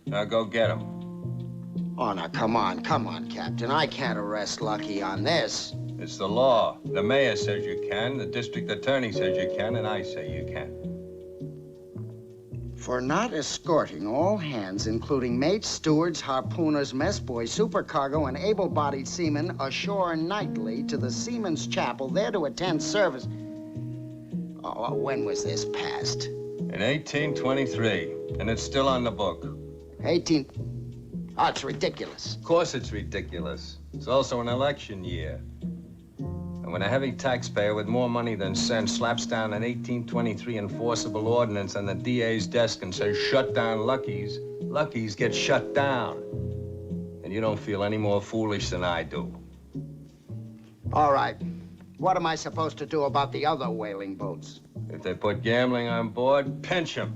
Now go get him. Oh, now, come on, Captain. I can't arrest Lucky on this. It's the law. The mayor says you can, the district attorney says you can, and I say you can. For not escorting all hands, including mates, stewards, harpooners, mess boys, supercargo, and able-bodied seamen ashore nightly to the Seamen's Chapel, there to attend service. Oh, when was this passed? In 1823, and it's still on the book. 18... Oh, it's ridiculous. Of course it's ridiculous. It's also an election year. And when a heavy taxpayer with more money than sense slaps down an 1823 enforceable ordinance on the DA's desk and says, shut down Lucky's, Lucky's get shut down. And you don't feel any more foolish than I do. All right. What am I supposed to do about the other whaling boats? If they put gambling on board, pinch them.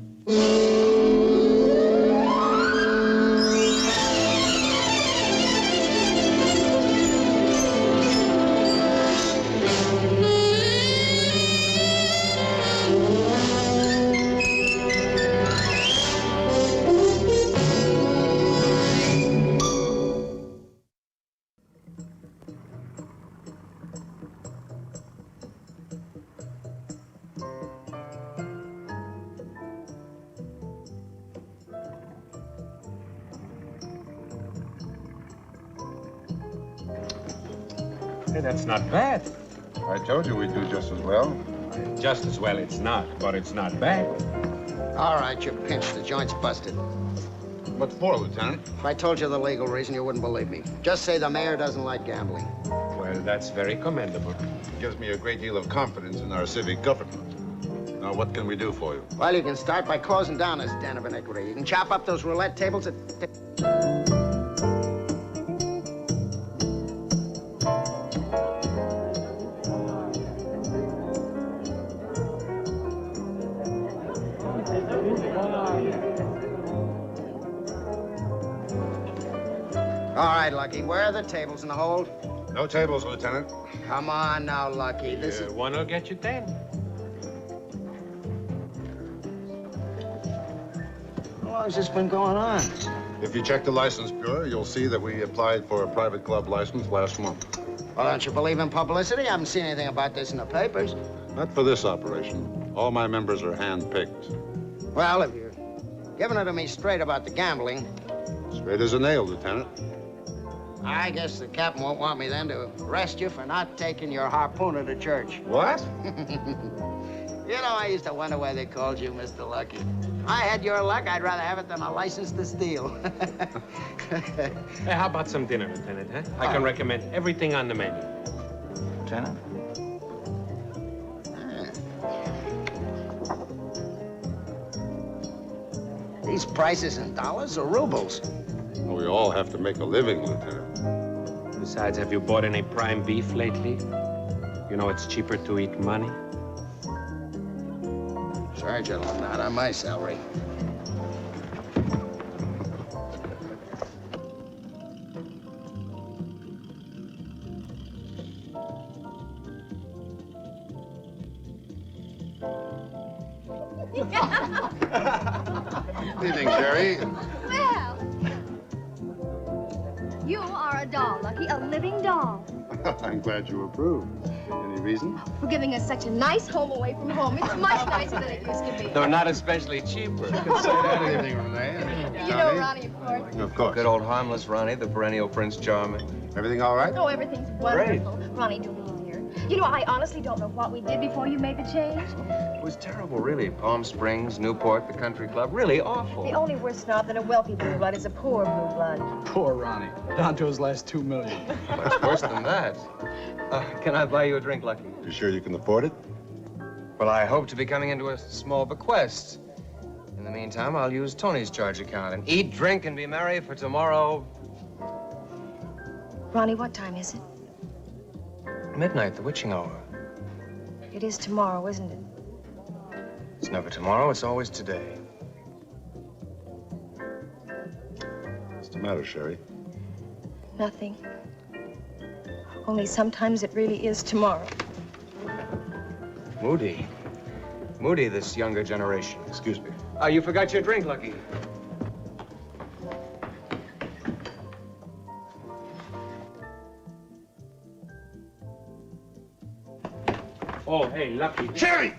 Hey, that's not bad. I told you we'd do just as well. Just as well it's not, but it's not bad. All right, you're pinched. The joint's busted. What for, Lieutenant? If I told you the legal reason, you wouldn't believe me. Just say the mayor doesn't like gambling. Well, that's very commendable. It gives me a great deal of confidence in our civic government. Now, what can we do for you? Well, you can start by closing down this den of iniquity. You can chop up those roulette tables at... All right, Lucky, where are the tables in the hold? No tables, Lieutenant. Come on now, Lucky. This is... One will get you 10. How long has this been going on? If you check the license bureau, you'll see that we applied for a private club license last month. Well, don't you believe in publicity? I haven't seen anything about this in the papers. Not for this operation. All my members are hand-picked. Well, if you're giving it to me straight about the gambling... Straight as a nail, Lieutenant. I guess the captain won't want me then to arrest you for not taking your harpooner to church. What? You know, I used to wonder why they called you Mr. Lucky. If I had your luck, I'd rather have it than a license to steal. Hey, how about some dinner, Lieutenant, huh? I can recommend everything on the menu. Lieutenant? These prices in dollars or rubles? Well, we all have to make a living, Lieutenant. Besides, have you bought any prime beef lately? You know it's cheaper to eat money. Sorry, gentlemen, not on my salary. Good evening, Jerry. Well, you are a doll, Lucky, a living doll. I'm glad you approve. Any reason? For giving us such a nice home away from home. It's much nicer than it used to be. Though not especially cheaper. You can say that. Good evening, Renee. You know Ronnie, of course. Of course. Good old harmless Ronnie, the perennial Prince Charming. Everything all right? Oh, everything's wonderful. Ronnie, do be here. You know, I honestly don't know what we did before you made the change. It was terrible, really. Palm Springs, Newport, the country club. Really awful. The only worse snob than a wealthy blue blood is a poor blue blood. Poor Ronnie. Down to his last $2 million. Much worse than that. Can I buy you a drink, Lucky? You sure you can afford it? Well, I hope to be coming into a small bequest. In the meantime, I'll use Tony's charge account and eat, drink, and be merry for tomorrow. Ronnie, what time is it? Midnight, the witching hour. It is tomorrow, isn't it? It's never tomorrow, it's always today. What's the matter, Sherry? Nothing. Only sometimes it really is tomorrow. Moody. Moody, this younger generation. Excuse me. You forgot your drink, Lucky. Oh, hey, Lucky. Sherry!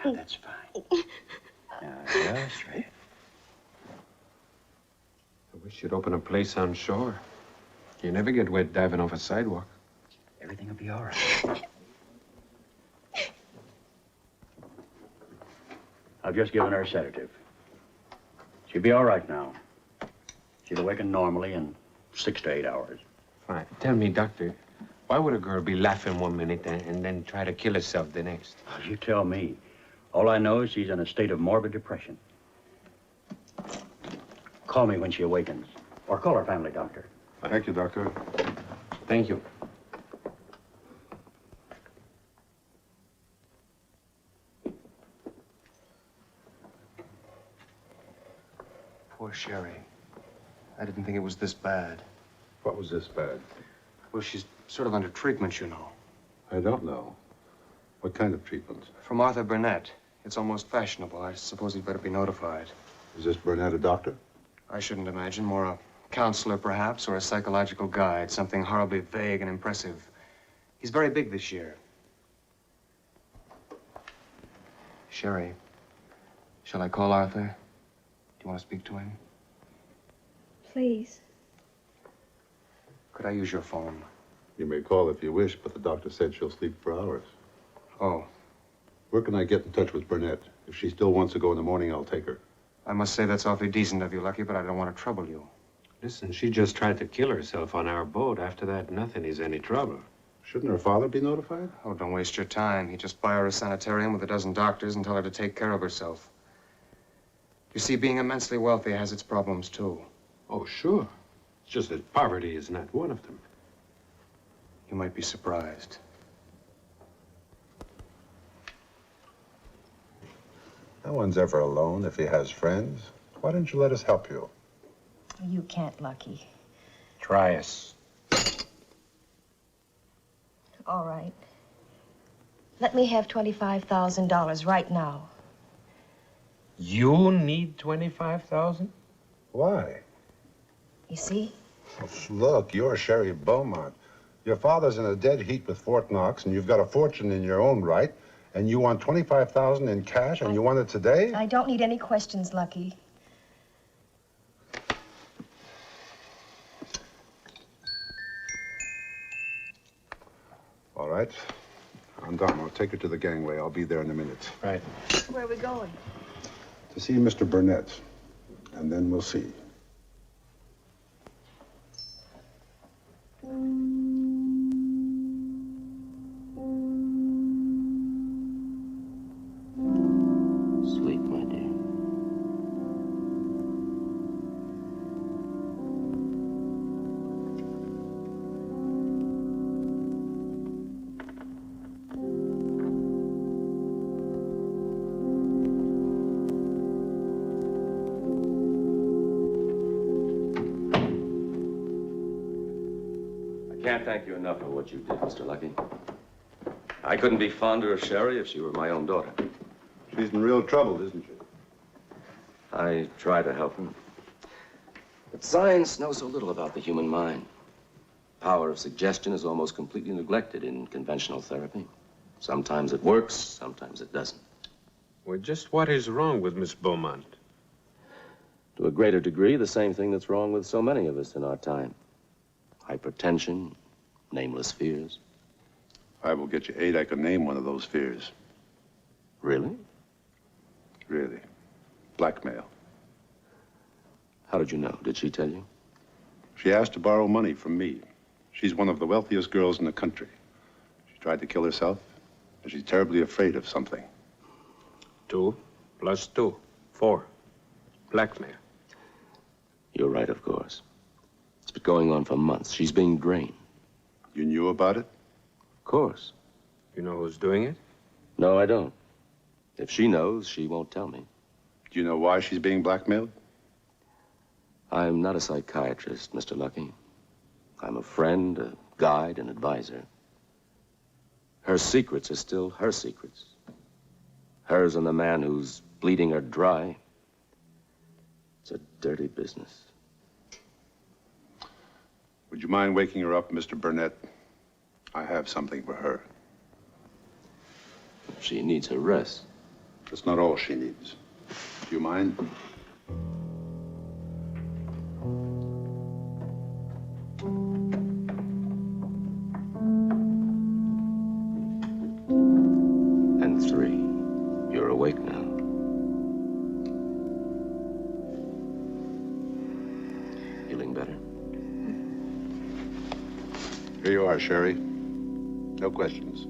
That's fine. Now, just right. I wish you'd open a place on shore. You never get wet diving off a sidewalk. Everything will be all right. I've just given her a sedative. She'll be all right now. She'll awaken normally in 6 to 8 hours. Fine. Tell me, Doctor, why would a girl be laughing 1 minute and then try to kill herself the next? You tell me. All I know is she's in a state of morbid depression. Call me when she awakens. Or call her family doctor. Thank you, Doctor. Thank you. Poor Sherry. I didn't think it was this bad. What was this bad? Well, she's sort of under treatment, you know. I don't know. What kind of treatment? From Arthur Burnett. It's almost fashionable. I suppose he'd better be notified. Is this Burnett a doctor? I shouldn't imagine. More a counselor, perhaps, or a psychological guide. Something horribly vague and impressive. He's very big this year. Sherry, shall I call Arthur? Do you want to speak to him? Please. Could I use your phone? You may call if you wish, but the doctor said she'll sleep for hours. Oh. Where can I get in touch with Burnett? If she still wants to go in the morning, I'll take her. I must say that's awfully decent of you, Lucky, but I don't want to trouble you. Listen, she just tried to kill herself on our boat. After that, nothing is any trouble. Shouldn't her father be notified? Oh, don't waste your time. He'd just buy her a sanitarium with a dozen doctors and tell her to take care of herself. You see, being immensely wealthy has its problems, too. Oh, sure. It's just that poverty is not one of them. You might be surprised. No one's ever alone if he has friends. Why don't you let us help you? You can't, Lucky. Try us. All right. Let me have $25,000 right now. You need 25,000? Why? You see? Look, you're Sherry Beaumont. Your father's in a dead heat with Fort Knox, and you've got a fortune in your own right, and you want 25,000 in cash, and you want it today? I don't need any questions, Lucky. All right. Andamo, take her to the gangway. I'll be there in a minute. Right. Where are we going? To see Mr. Burnett, and then we'll see. Sleep, my dear. I can't thank you enough for what you did, Mr. Lucky. I couldn't be fonder of Sherry if she were my own daughter. She's in real trouble, isn't she? I try to help her. But science knows so little about the human mind. Power of suggestion is almost completely neglected in conventional therapy. Sometimes it works, sometimes it doesn't. Well, just what is wrong with Miss Beaumont? To a greater degree, the same thing that's wrong with so many of us in our time. Hypertension, nameless fears. I will get you 8. I can name one of those fears. Really? Really. Blackmail. How did you know? Did she tell you? She asked to borrow money from me. She's one of the wealthiest girls in the country. She tried to kill herself, and she's terribly afraid of something. 2 plus 2, 4. Blackmail. You're right, of course. It's been going on for months. She's being drained. You knew about it? Of course. You know who's doing it? No, I don't. If she knows, she won't tell me. Do you know why she's being blackmailed? I'm not a psychiatrist, Mr. Lucky. I'm a friend, a guide, an advisor. Her secrets are still her secrets. Hers and the man who's bleeding her dry. It's a dirty business. Would you mind waking her up, Mr. Burnett? I have something for her. She needs her rest. That's not all she needs. Do you mind? And 3. You're awake now. Feeling better? Here you are, Sherry. No questions.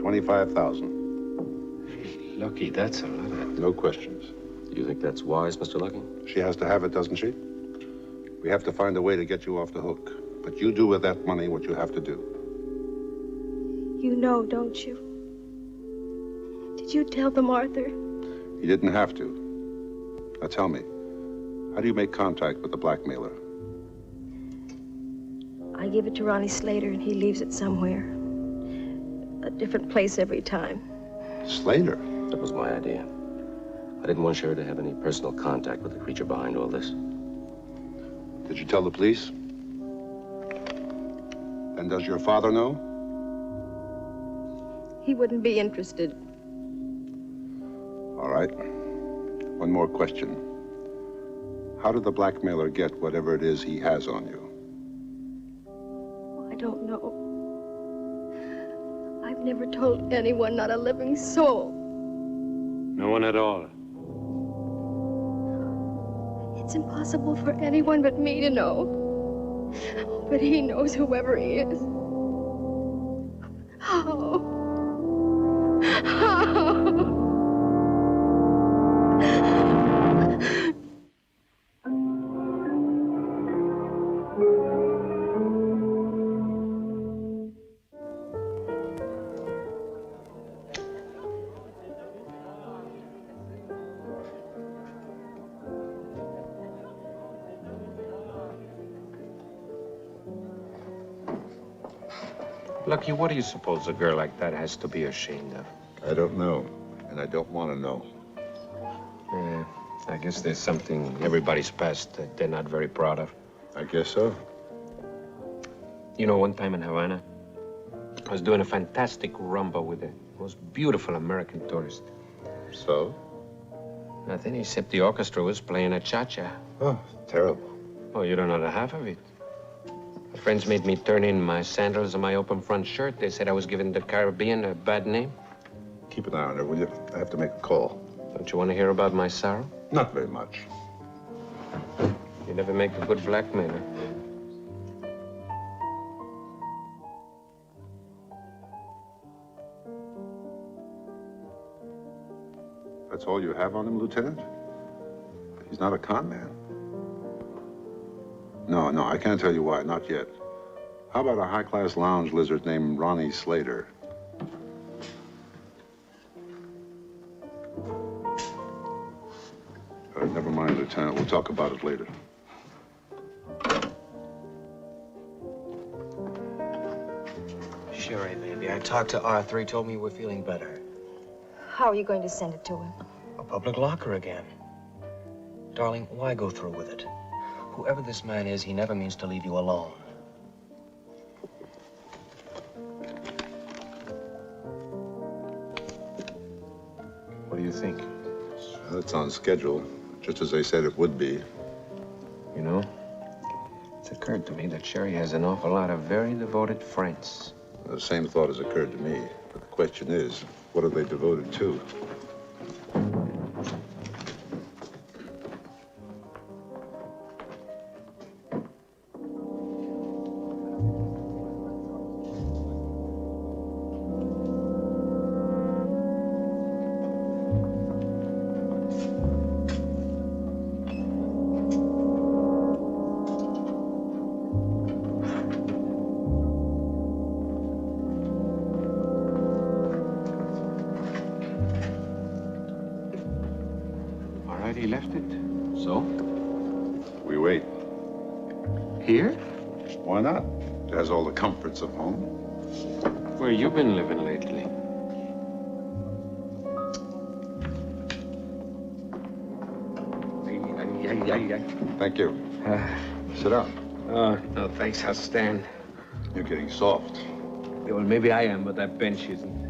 $25,000. Lucky, that's a lot. No questions. Do you think that's wise, Mr. Lucky? She has to have it, doesn't she? We have to find a way to get you off the hook. But you do with that money what you have to do. You know, don't you? Did you tell them, Arthur? You didn't have to. Now tell me, how do you make contact with the blackmailer? I give it to Ronnie Slater, and he leaves it somewhere. A different place every time. Slater? That was my idea. I didn't want Sherry to have any personal contact with the creature behind all this. Did you tell the police? And does your father know? He wouldn't be interested. All right. One more question. How did the blackmailer get whatever it is he has on you? I don't know. I've never told anyone, not a living soul. No one at all. It's impossible for anyone but me to know. But he knows, whoever he is. How? Lucky, what do you suppose a girl like that has to be ashamed of? I don't know, and I don't want to know. Yeah, I guess there's something everybody's past that they're not very proud of. I guess so. You know, one time in Havana, I was doing a fantastic rumba with the most beautiful American tourist. So? Nothing except the orchestra was playing a cha-cha. Oh, terrible. Oh, you don't know the half of it. My friends made me turn in my sandals and my open front shirt. They said I was giving the Caribbean a bad name. Keep an eye on her, will you? I have to make a call. Don't you want to hear about my sorrow? Not very much. You never make a good blackmailer. That's all you have on him, Lieutenant? He's not a con man. No, I can't tell you why, not yet. How about a high-class lounge lizard named Ronnie Slater? Never mind, Lieutenant. We'll talk about it later. Sherry, baby, I talked to Arthur. He told me you were feeling better. How are you going to send it to him? A public locker again. Darling, why go through with it? Whoever this man is, he never means to leave you alone. What do you think? Well, it's on schedule, just as they said it would be. You know, it's occurred to me that Sherry has an awful lot of very devoted friends. The same thought has occurred to me. But the question is, what are they devoted to? He left it. So? We wait. Here? Why not? It has all the comforts of home. Where you been living lately? Thank you. Sit down. No, thanks. I'll stand. You're getting soft. Yeah, well, maybe I am, but that bench isn't.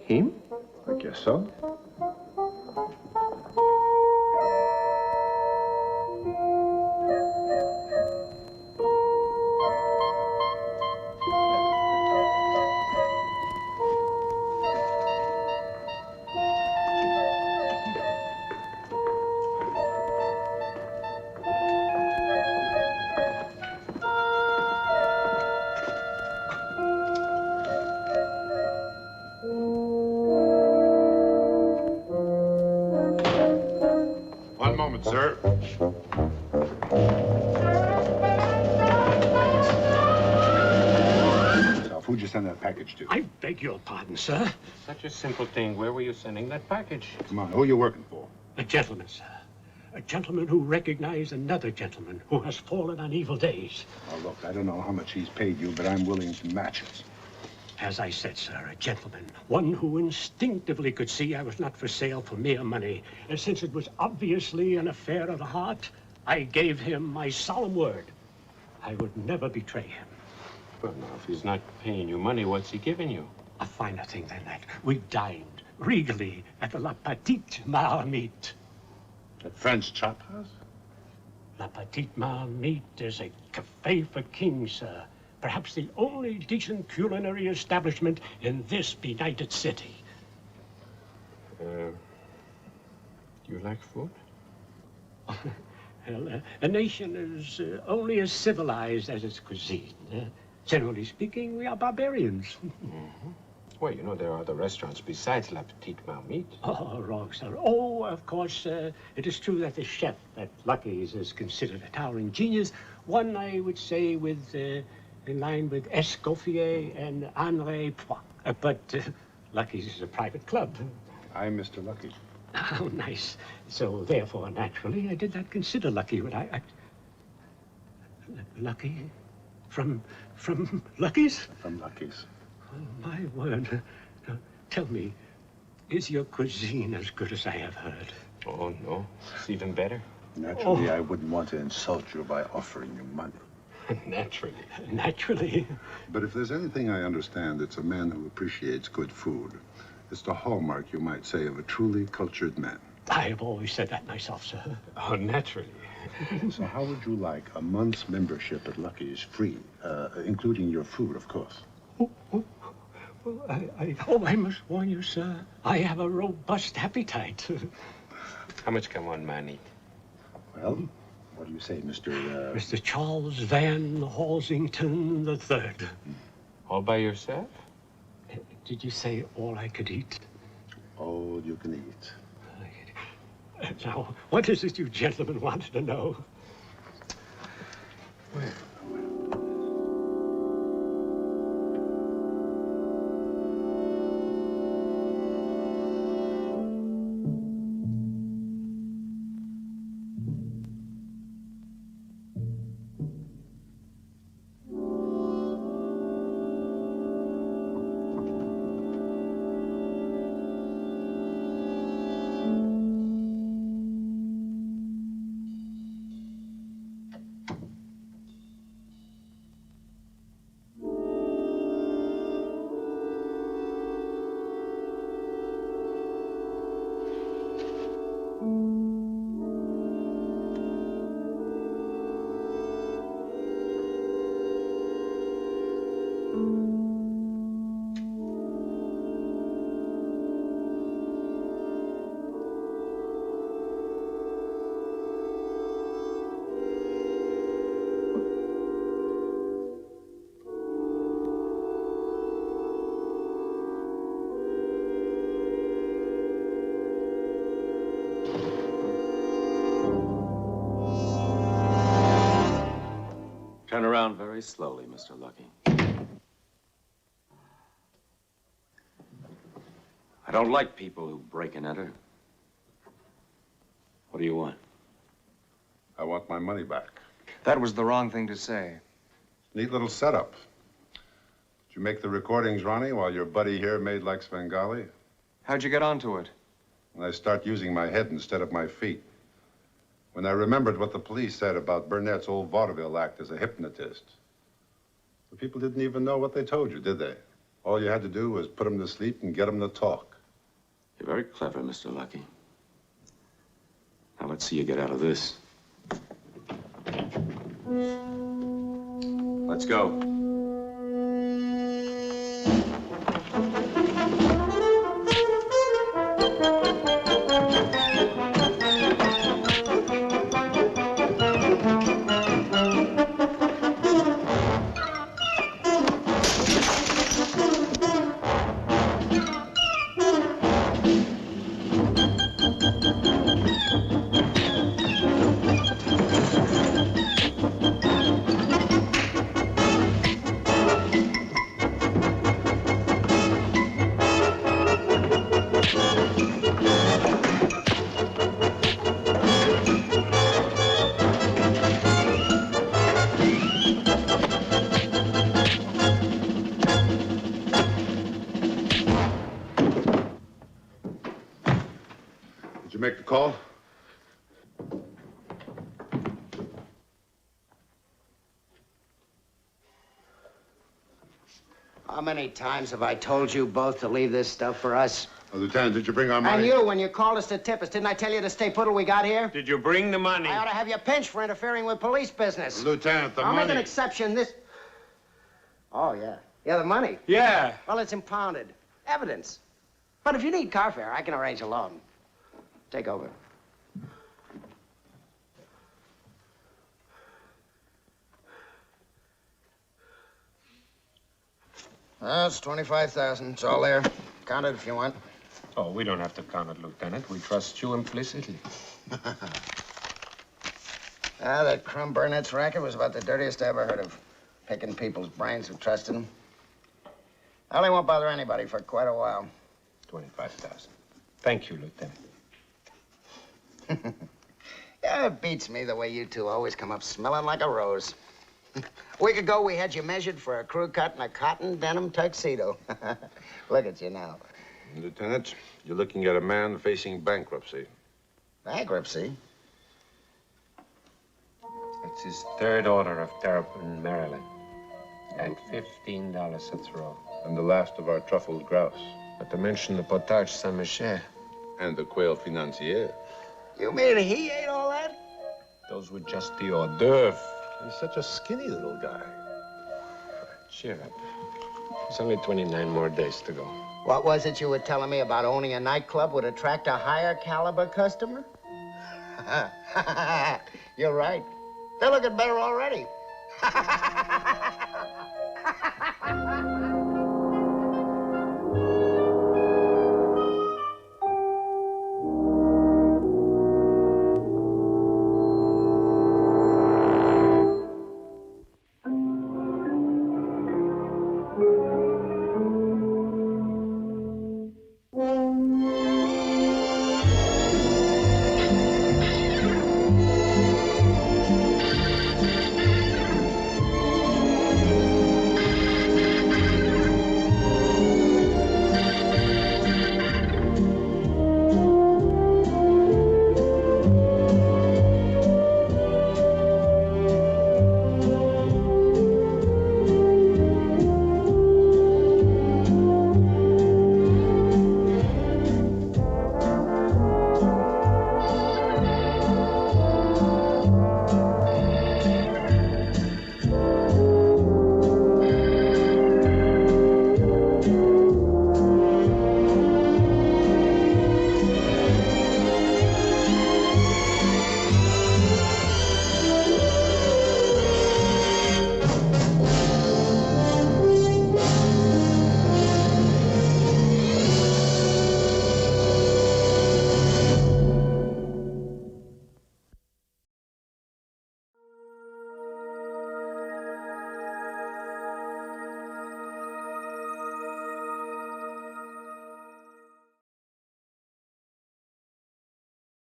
Him? I guess so. One moment, sir. Who'd you send that package to? I beg your pardon, sir. Such a simple thing. Where were you sending that package? Come on, who are you working for? A gentleman, sir. A gentleman who recognized another gentleman who has fallen on evil days. Now, look, I don't know how much he's paid you, but I'm willing to match it. As I said, sir, a gentleman. One who instinctively could see I was not for sale for mere money. And since it was obviously an affair of the heart, I gave him my solemn word. I would never betray him. Well, now, if he's not paying you money, what's he giving you? A finer thing than that. We dined regally at the La Petite Marmite. That French chop house? La Petite Marmite is a cafe for kings, sir. Perhaps the only decent culinary establishment in this benighted city. Do you like food? Well, a nation is only as civilized as its cuisine. Generally speaking, we are barbarians. Mm-hmm. Well, you know, there are other restaurants besides La Petite Marmite. Oh, wrong, sir. Oh, of course, it is true that the chef at Lucky's is considered a towering genius. One, I would say, in line with Escoffier and Henry Mancini. But Lucky's is a private club. I'm Mr. Lucky. Oh, nice. So, therefore, naturally, I did not consider Lucky when I Lucky? From Lucky's? From Lucky's. Oh, my word. Now, tell me, is your cuisine as good as I have heard? Oh, no. It's even better. Naturally, I wouldn't want to insult you by offering you money. Naturally. Naturally. But if there's anything I understand, it's a man who appreciates good food. It's the hallmark, you might say, of a truly cultured man. I have always said that myself, sir. Oh, naturally. So how would you like a month's membership at Lucky's free, including your food, of course? Well, I must warn you, sir. I have a robust appetite. How much can one man eat? Well, what do you say, Mr. Mr. Charles Van Halsington III. All by yourself? Did you say all I could eat? All you can eat. Now, what is it you gentlemen wanted to know? Well, Very slowly, Mr. Lucky. I don't like people who break and enter. What do you want? I want my money back. That was the wrong thing to say. Neat little setup. Did you make the recordings, Ronnie, while your buddy here made like Svengali? How'd you get onto it? When I start using my head instead of my feet. When I remembered what the police said about Burnett's old vaudeville act as a hypnotist. The people didn't even know what they told you, did they? All you had to do was put them to sleep and get them to talk. You're very clever, Mr. Lucky. Now let's see you get out of this. Let's go. Make the call? How many times have I told you both to leave this stuff for us? Well, Lieutenant, did you bring our money? And you, when you called us to tip us, didn't I tell you to stay put till we got here? Did you bring the money? I ought to have you pinched for interfering with police business. Lieutenant, the I'll money. make an exception this... Oh, yeah. Yeah, the money. Yeah. Well, it's impounded. Evidence. But if you need car fare, I can arrange a loan. Take over. That's 25,000. It's all there. Count it if you want. Oh, we don't have to count it, Lieutenant. We trust you implicitly. That crumb Burnett's racket was about the dirtiest I ever heard of. Picking people's brains who trusted them. Well, they won't bother anybody for quite a while. 25,000. Thank you, Lieutenant. Yeah, it beats me the way you two always come up smelling like a rose. A week ago, we had you measured for a crew cut and a cotton denim tuxedo. Look at you now. Lieutenant, you're looking at a man facing bankruptcy. Bankruptcy? It's his third order of therapy in Maryland. At $15 a throw. And the last of our truffled grouse. Not to mention the potage Saint-Michel. And the quail financier. You mean he ate all that? Those were just the hors d'oeuvres. He's such a skinny little guy. Cheer up. There's only 29 more days to go. What was it you were telling me about owning a nightclub would attract a higher caliber customer? You're right. They're looking better already.